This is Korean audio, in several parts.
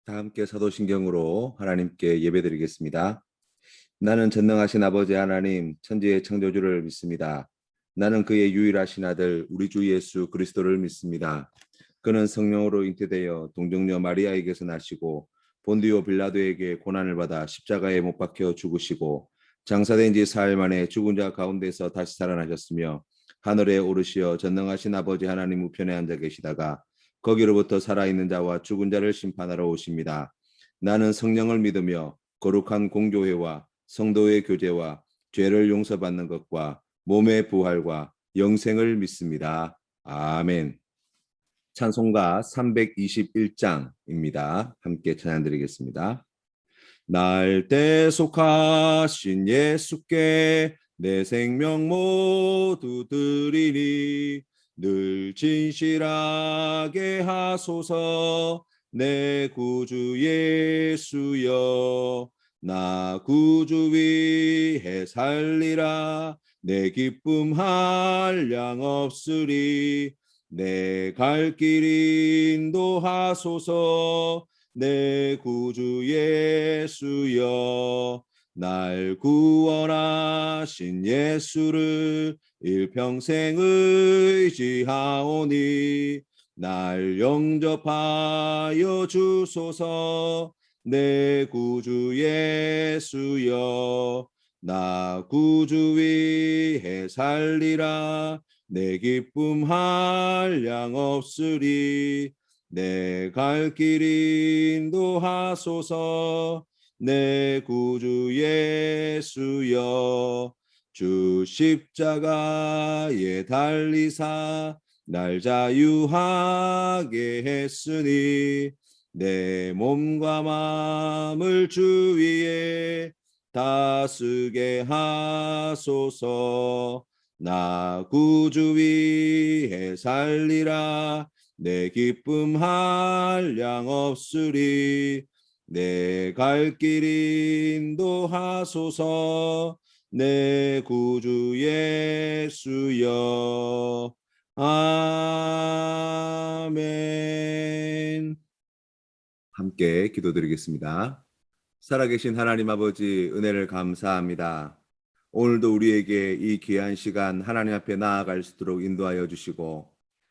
다 함께 사도신경으로 하나님께 예배드리겠습니다. 나는 전능하신 아버지 하나님, 천지의 창조주를 믿습니다. 나는 그의 유일하신 아들 우리 주 예수 그리스도를 믿습니다. 그는 성령으로 잉태되어 동정녀 마리아에게서 나시고 본디오 빌라도에게 고난을 받아 십자가에 못 박혀 죽으시고 장사된 지 사흘 만에 죽은 자 가운데서 다시 살아나셨으며 하늘에 오르시어 전능하신 아버지 하나님 우편에 앉아 계시다가 거기로부터 살아있는 자와 죽은 자를 심판하러 오십니다. 나는 성령을 믿으며 거룩한 공교회와 성도의 교제와 죄를 용서받는 것과 몸의 부활과 영생을 믿습니다. 아멘. 찬송가 321장입니다. 함께 찬양드리겠습니다. 날 때 속하신 예수께 내 생명 모두 드리니 늘 진실하게 하소서. 내 구주 예수여, 나 구주 위해 살리라. 내 기쁨 한량 없으리. 내 갈 길 인도하소서. 내 구주 예수여, 날 구원하신 예수를 일평생 의지하오니 날 영접하여 주소서. 내 구주 예수여, 나 구주 위해 살리라. 내 기쁨 한량 없으리. 내 갈 길 인도하소서. 내 구주 예수여, 주 십자가에 달리사 날 자유하게 했으니 내 몸과 마음을 주 위에 다스게 하소서. 나 구주 위해 살리라. 내 기쁨 한량 없으리. 내 갈 길 인도하소서. 내 구주 예수여. 아멘. 함께 기도드리겠습니다. 살아계신 하나님 아버지, 은혜를 감사합니다. 오늘도 우리에게 이 귀한 시간 하나님 앞에 나아갈 수 있도록 인도하여 주시고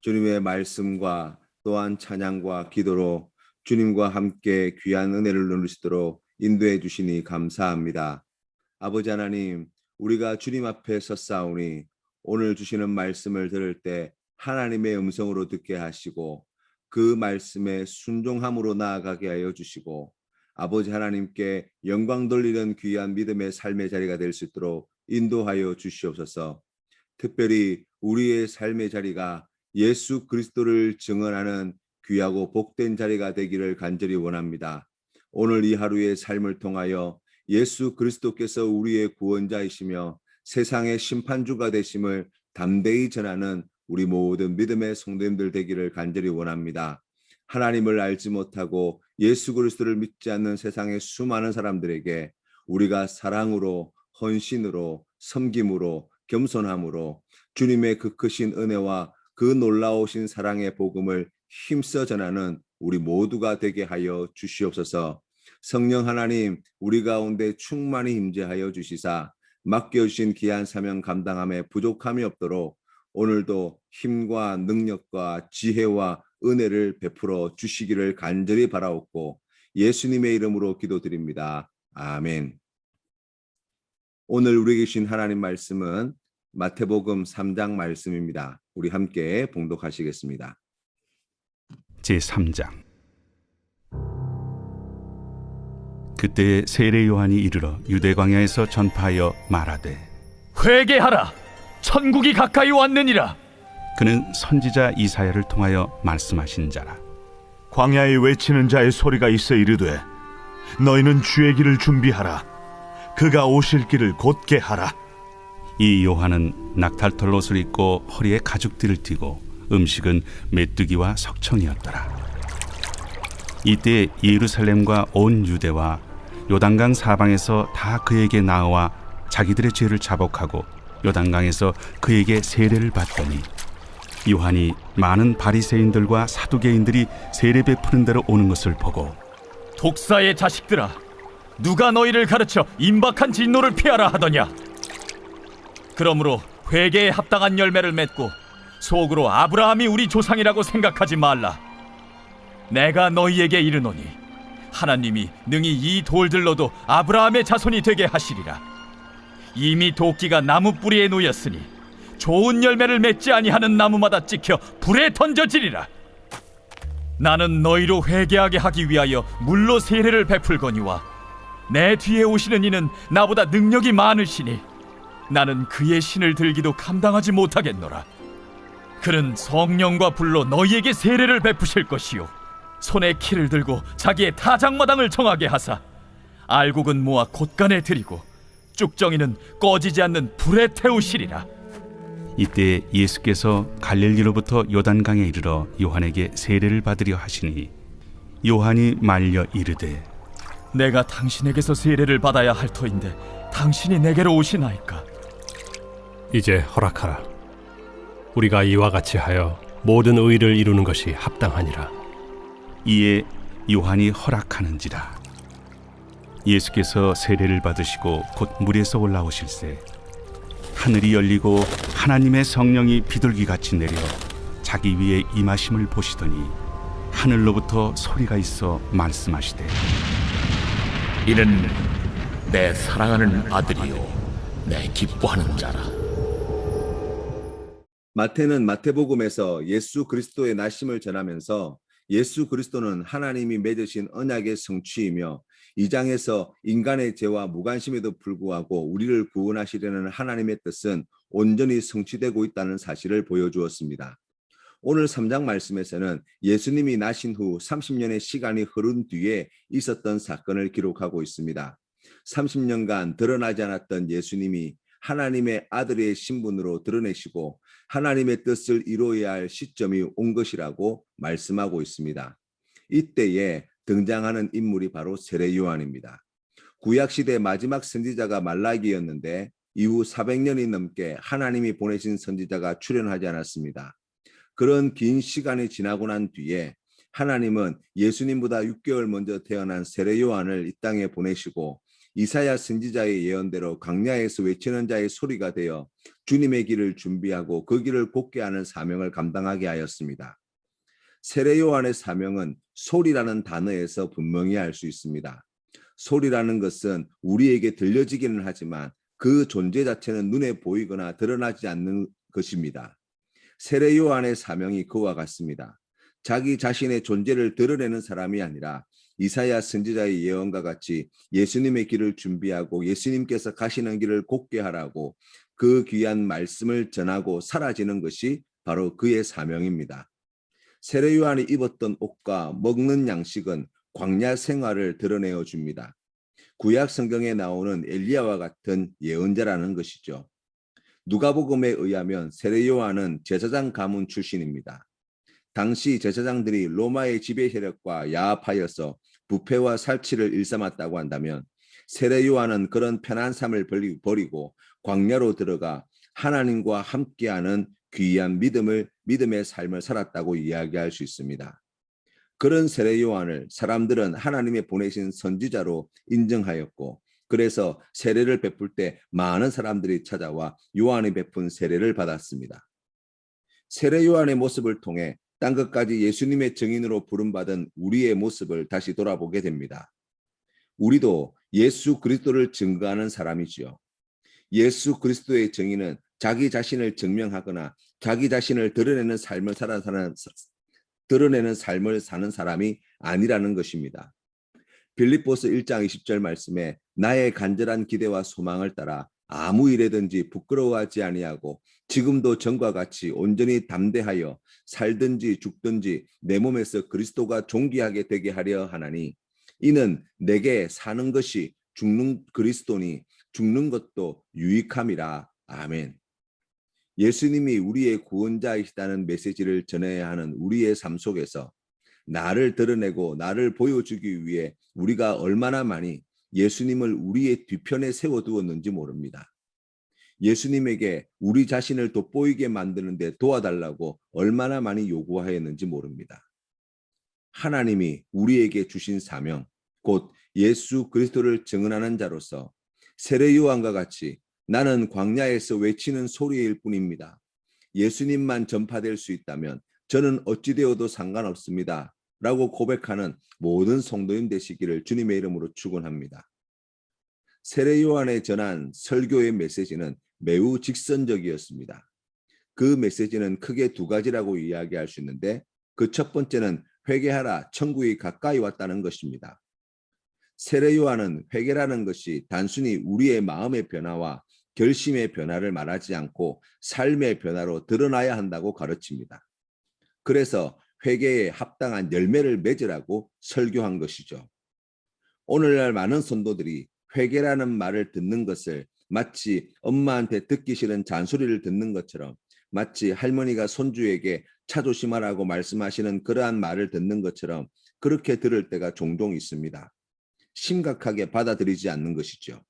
주님의 말씀과 또한 찬양과 기도로 주님과 함께 귀한 은혜를 누릴 수 있도록 인도해 주시니 감사합니다. 아버지 하나님, 우리가 주님 앞에 섰사오니 오늘 주시는 말씀을 들을 때 하나님의 음성으로 듣게 하시고 그 말씀에 순종함으로 나아가게 하여 주시고 아버지 하나님께 영광 돌리는 귀한 믿음의 삶의 자리가 될 수 있도록 인도하여 주시옵소서. 특별히 우리의 삶의 자리가 예수 그리스도를 증언하는 귀하고 복된 자리가 되기를 간절히 원합니다. 오늘 이 하루의 삶을 통하여 예수 그리스도께서 우리의 구원자이시며 세상의 심판주가 되심을 담대히 전하는 우리 모든 믿음의 성도님들 되기를 간절히 원합니다. 하나님을 알지 못하고 예수 그리스도를 믿지 않는 세상의 수많은 사람들에게 우리가 사랑으로, 헌신으로, 섬김으로, 겸손함으로 주님의 그 크신 은혜와 그 놀라우신 사랑의 복음을 힘써 전하는 우리 모두가 되게 하여 주시옵소서. 성령 하나님, 우리 가운데 충만히 임재하여 주시사 맡겨주신 귀한 사명 감당함에 부족함이 없도록 오늘도 힘과 능력과 지혜와 은혜를 베풀어 주시기를 간절히 바라옵고 예수님의 이름으로 기도드립니다. 아멘. 오늘 우리에게 주신 하나님 말씀은 마태복음 3장 말씀입니다. 우리 함께 봉독하시겠습니다. 제3장. 그때 세례 요한이 이르러 유대 광야에서 전파하여 말하되 회개하라, 천국이 가까이 왔느니라. 그는 선지자 이사야를 통하여 말씀하신 자라. 광야에 외치는 자의 소리가 있어 이르되 너희는 주의 길을 준비하라. 그가 오실 길을 곧게 하라. 이 요한은 낙탈털 옷을 입고 허리에 가죽띠를 띠고 음식은 메뚜기와 석청이었더라. 이때 예루살렘과 온 유대와 요단강 사방에서 다 그에게 나와 자기들의 죄를 자복하고 요단강에서 그에게 세례를 받더니 요한이 많은 바리새인들과 사두개인들이 세례 베푸는 데로 오는 것을 보고 독사의 자식들아, 누가 너희를 가르쳐 임박한 진노를 피하라 하더냐? 그러므로 회개에 합당한 열매를 맺고 속으로 아브라함이 우리 조상이라고 생각하지 말라. 내가 너희에게 이르노니 하나님이 능히 이 돌들로도 아브라함의 자손이 되게 하시리라. 이미 도끼가 나무 뿌리에 놓였으니 좋은 열매를 맺지 아니하는 나무마다 찍혀 불에 던져지리라. 나는 너희로 회개하게 하기 위하여 물로 세례를 베풀거니와 내 뒤에 오시는 이는 나보다 능력이 많으시니 나는 그의 신을 들기도 감당하지 못하겠노라. 그는 성령과 불로 너희에게 세례를 베푸실 것이요 손에 키를 들고 자기의 타작마당을 정하게 하사 알곡은 모아 곳간에 들이고 쭉정이는 꺼지지 않는 불에 태우시리라. 이때 예수께서 갈릴리로부터 요단강에 이르러 요한에게 세례를 받으려 하시니 요한이 말려 이르되 내가 당신에게서 세례를 받아야 할 터인데 당신이 내게로 오시나이까? 이제 허락하라. 우리가 이와 같이 하여 모든 의를 이루는 것이 합당하니라. 이에 요한이 허락하는지라. 예수께서 세례를 받으시고 곧 물에서 올라오실새 하늘이 열리고 하나님의 성령이 비둘기같이 내려 자기 위에 임하심을 보시더니 하늘로부터 소리가 있어 말씀하시되 이는 내 사랑하는 아들이요 내 기뻐하는 자라. 마태는 마태복음에서 예수 그리스도의 나심을 전하면서 예수 그리스도는 하나님이 맺으신 언약의 성취이며 이 장에서 인간의 죄와 무관심에도 불구하고 우리를 구원하시려는 하나님의 뜻은 온전히 성취되고 있다는 사실을 보여주었습니다. 오늘 3장 말씀에서는 예수님이 나신 후 30년의 시간이 흐른 뒤에 있었던 사건을 기록하고 있습니다. 30년간 드러나지 않았던 예수님이 하나님의 아들의 신분으로 드러내시고 하나님의 뜻을 이루어야 할 시점이 온 것이라고 말씀하고 있습니다. 이때에 등장하는 인물이 바로 세례 요한입니다. 구약시대 마지막 선지자가 말라기였는데 이후 400년이 넘게 하나님이 보내신 선지자가 출현하지 않았습니다. 그런 긴 시간이 지나고 난 뒤에 하나님은 예수님보다 6개월 먼저 태어난 세례 요한을 이 땅에 보내시고 이사야 선지자의 예언대로 광야에서 외치는 자의 소리가 되어 주님의 길을 준비하고 그 길을 곧게 하는 사명을 감당하게 하였습니다. 세례 요한의 사명은 소리라는 단어에서 분명히 알 수 있습니다. 소리라는 것은 우리에게 들려지기는 하지만 그 존재 자체는 눈에 보이거나 드러나지 않는 것입니다. 세례 요한의 사명이 그와 같습니다. 자기 자신의 존재를 드러내는 사람이 아니라 이사야 선지자의 예언과 같이 예수님의 길을 준비하고 예수님께서 가시는 길을 곧게 하라고 그 귀한 말씀을 전하고 사라지는 것이 바로 그의 사명입니다. 세례 요한이 입었던 옷과 먹는 양식은 광야 생활을 드러내어 줍니다. 구약 성경에 나오는 엘리야와 같은 예언자라는 것이죠. 누가복음에 의하면 세례 요한은 제사장 가문 출신입니다. 당시 제사장들이 로마의 지배 세력과 야합하여서 부패와 살취를 일삼았다고 한다면 세례 요한은 그런 편한 삶을 버리고 광야로 들어가 하나님과 함께하는 귀한 믿음의 삶을 살았다고 이야기할 수 있습니다. 그런 세례 요한을 사람들은 하나님의 보내신 선지자로 인정하였고 그래서 세례를 베풀 때 많은 사람들이 찾아와 요한이 베푼 세례를 받았습니다. 세례 요한의 모습을 통해 땅 끝까지 예수님의 증인으로 부름받은 우리의 모습을 다시 돌아보게 됩니다. 우리도 예수 그리스도를 증거하는 사람이지요. 예수 그리스도의 증인은 자기 자신을 증명하거나 자기 자신을 드러내는 삶을 사는 사람이 아니라는 것입니다. 빌립보서 1장 20절 말씀에 나의 간절한 기대와 소망을 따라 아무 일에든지 부끄러워하지 아니하고 지금도 전과 같이 온전히 담대하여 살든지 죽든지 내 몸에서 그리스도가 존귀하게 되게 하려 하나니 이는 내게 사는 것이 죽는 그리스도니 죽는 것도 유익함이라. 아멘. 예수님이 우리의 구원자이시다는 메시지를 전해야 하는 우리의 삶 속에서 나를 드러내고 나를 보여주기 위해 우리가 얼마나 많이 예수님을 우리의 뒤편에 세워두었는지 모릅니다. 예수님에게 우리 자신을 돋보이게 만드는데 도와달라고 얼마나 많이 요구하였는지 모릅니다. 하나님이 우리에게 주신 사명, 곧 예수 그리스도를 증언하는 자로서 세례 요한과 같이 나는 광야에서 외치는 소리일 뿐입니다. 예수님만 전파될 수 있다면 저는 어찌 되어도 상관없습니다. 라고 고백하는 모든 성도님 되시기를 주님의 이름으로 축원합니다. 세례 요한에 전한 설교의 메시지는 매우 직선적이었습니다. 그 메시지는 크게 두 가지라고 이야기할 수 있는데 그 첫 번째는 회개하라, 천국이 가까이 왔다는 것입니다. 세례 요한은 회개라는 것이 단순히 우리의 마음의 변화와 결심의 변화를 말하지 않고 삶의 변화로 드러나야 한다고 가르칩니다. 그래서 회개에 합당한 열매를 맺으라고 설교한 것이죠. 오늘날 많은 성도들이 회개라는 말을 듣는 것을 마치 엄마한테 듣기 싫은 잔소리를 듣는 것처럼, 마치 할머니가 손주에게 차 조심하라고 말씀하시는 그러한 말을 듣는 것처럼 그렇게 들을 때가 종종 있습니다. 심각하게 받아들이지 않는 것이죠.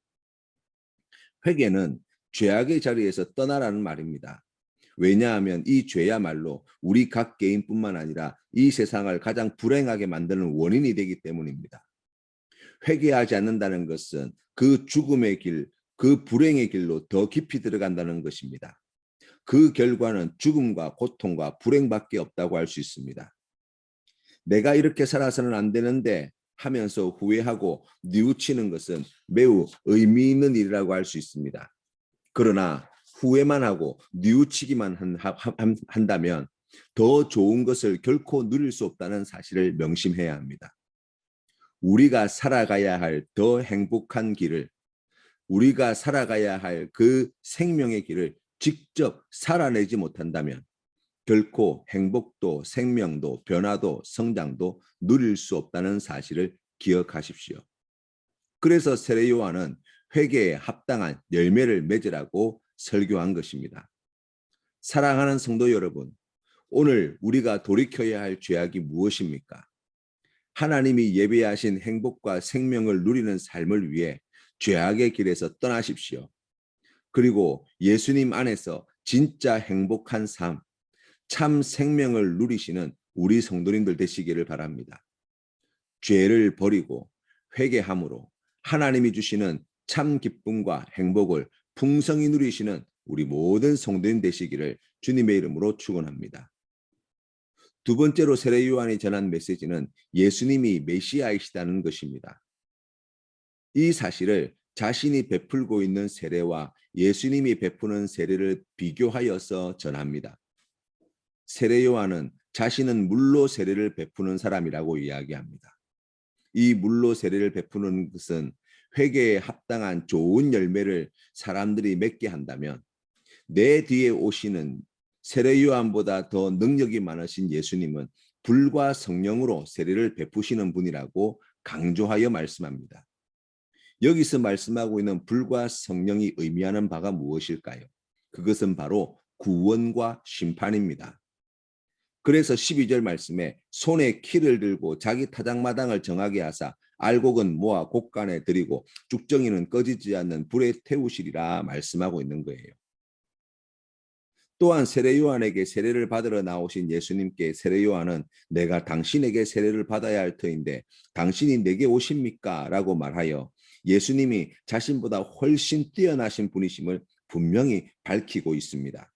회개는 죄악의 자리에서 떠나라는 말입니다. 왜냐하면 이 죄야말로 우리 각 개인뿐만 아니라 이 세상을 가장 불행하게 만드는 원인이 되기 때문입니다. 회개하지 않는다는 것은 그 죽음의 길, 그 불행의 길로 더 깊이 들어간다는 것입니다. 그 결과는 죽음과 고통과 불행밖에 없다고 할 수 있습니다. 내가 이렇게 살아서는 안 되는데 하면서 후회하고 뉘우치는 것은 매우 의미 있는 일이라고 할 수 있습니다. 그러나 후회만 하고 뉘우치기만 한다면 더 좋은 것을 결코 누릴 수 없다는 사실을 명심해야 합니다. 우리가 살아가야 할 더 행복한 길을, 우리가 살아가야 할 그 생명의 길을 직접 살아내지 못한다면 결코 행복도 생명도 변화도 성장도 누릴 수 없다는 사실을 기억하십시오. 그래서 세례 요한은 회개에 합당한 열매를 맺으라고 설교한 것입니다. 사랑하는 성도 여러분, 오늘 우리가 돌이켜야 할 죄악이 무엇입니까? 하나님이 예배하신 행복과 생명을 누리는 삶을 위해 죄악의 길에서 떠나십시오. 그리고 예수님 안에서 진짜 행복한 삶, 참 생명을 누리시는 우리 성도님들 되시기를 바랍니다. 죄를 버리고 회개함으로 하나님이 주시는 참 기쁨과 행복을 풍성히 누리시는 우리 모든 성도님 되시기를 주님의 이름으로 축원합니다. 두 번째로 세례 요한이 전한 메시지는 예수님이 메시아이시다는 것입니다. 이 사실을 자신이 베풀고 있는 세례와 예수님이 베푸는 세례를 비교하여서 전합니다. 세례 요한은 자신은 물로 세례를 베푸는 사람이라고 이야기합니다. 이 물로 세례를 베푸는 것은 회개에 합당한 좋은 열매를 사람들이 맺게 한다면 내 뒤에 오시는 세례 요한보다 더 능력이 많으신 예수님은 불과 성령으로 세례를 베푸시는 분이라고 강조하여 말씀합니다. 여기서 말씀하고 있는 불과 성령이 의미하는 바가 무엇일까요? 그것은 바로 구원과 심판입니다. 그래서 12절 말씀에 손에 키를 들고 자기 타작마당을 정하게 하사 알곡은 모아 곡간에 들이고 죽정이는 꺼지지 않는 불에 태우시리라 말씀하고 있는 거예요. 또한 세례 요한에게 세례를 받으러 나오신 예수님께 세례 요한은 내가 당신에게 세례를 받아야 할 터인데 당신이 내게 오십니까? 라고 말하여 예수님이 자신보다 훨씬 뛰어나신 분이심을 분명히 밝히고 있습니다.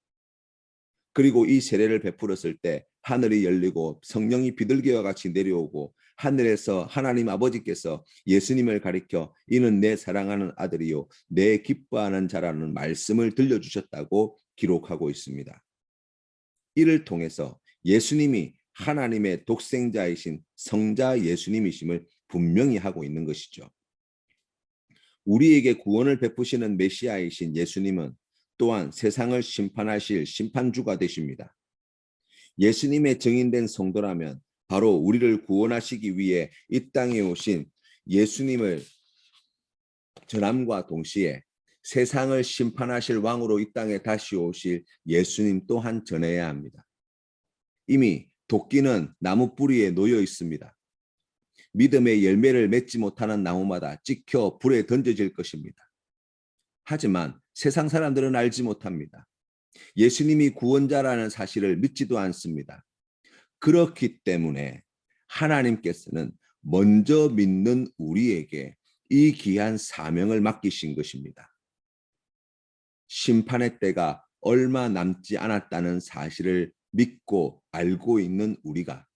그리고 이 세례를 베풀었을 때 하늘이 열리고 성령이 비둘기와 같이 내려오고 하늘에서 하나님 아버지께서 예수님을 가리켜 이는 내 사랑하는 아들이요 내 기뻐하는 자라는 말씀을 들려주셨다고 기록하고 있습니다. 이를 통해서 예수님이 하나님의 독생자이신 성자 예수님이심을 분명히 하고 있는 것이죠. 우리에게 구원을 베푸시는 메시아이신 예수님은 또한 세상을 심판하실 심판주가 되십니다. 예수님의 증인된 성도라면 바로 우리를 구원하시기 위해 이 땅에 오신 예수님을 전함과 동시에 세상을 심판하실 왕으로 이 땅에 다시 오실 예수님 또한 전해야 합니다. 이미 도끼는 나무 뿌리에 놓여 있습니다. 믿음의 열매를 맺지 못하는 나무마다 찍혀 불에 던져질 것입니다. 하지만 세상 사람들은 알지 못합니다. 예수님이 구원자라는 사실을 믿지도 않습니다. 그렇기 때문에 하나님께서는 먼저 믿는 우리에게 이 귀한 사명을 맡기신 것입니다. 심판의 때가 얼마 남지 않았다는 사실을 믿고 알고 있는 우리가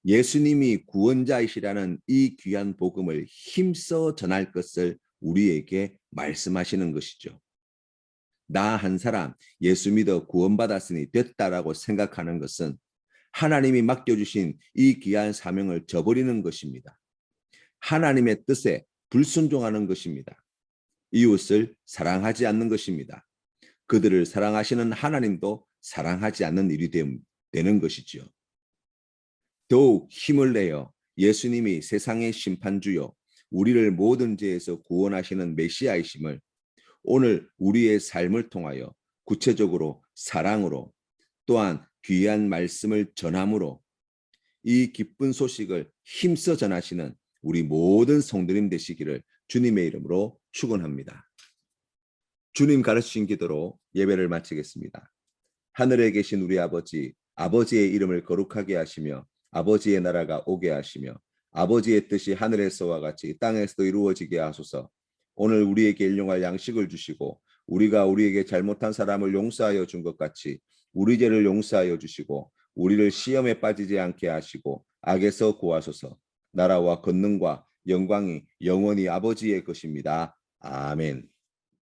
예수님이 구원자이시라는 이 귀한 복음을 힘써 전할 것을 우리에게 말씀하시는 것이죠. 나 한 사람 예수 믿어 구원받았으니 됐다라고 생각하는 것은 하나님이 맡겨주신 이 귀한 사명을 저버리는 것입니다. 하나님의 뜻에 불순종하는 것입니다. 이웃을 사랑하지 않는 것입니다. 그들을 사랑하시는 하나님도 사랑하지 않는 일이 되는 것이지요. 더욱 힘을 내어 예수님이 세상의 심판주요, 우리를 모든 죄에서 구원하시는 메시아이심을 오늘 우리의 삶을 통하여 구체적으로 사랑으로 또한 귀한 말씀을 전함으로 이 기쁜 소식을 힘써 전하시는 우리 모든 성도님 되시기를 주님의 이름으로 축원합니다. 주님 가르치신 기도로 예배를 마치겠습니다. 하늘에 계신 우리 아버지, 아버지의 이름을 거룩하게 하시며 아버지의 나라가 오게 하시며 아버지의 뜻이 하늘에서와 같이 땅에서도 이루어지게 하소서. 오늘 우리에게 일용할 양식을 주시고 우리가 우리에게 잘못한 사람을 용서하여 준 것 같이 우리 죄를 용서하여 주시고 우리를 시험에 빠지지 않게 하시고 악에서 구하소서. 나라와 권능과 영광이 영원히 아버지의 것입니다. 아멘.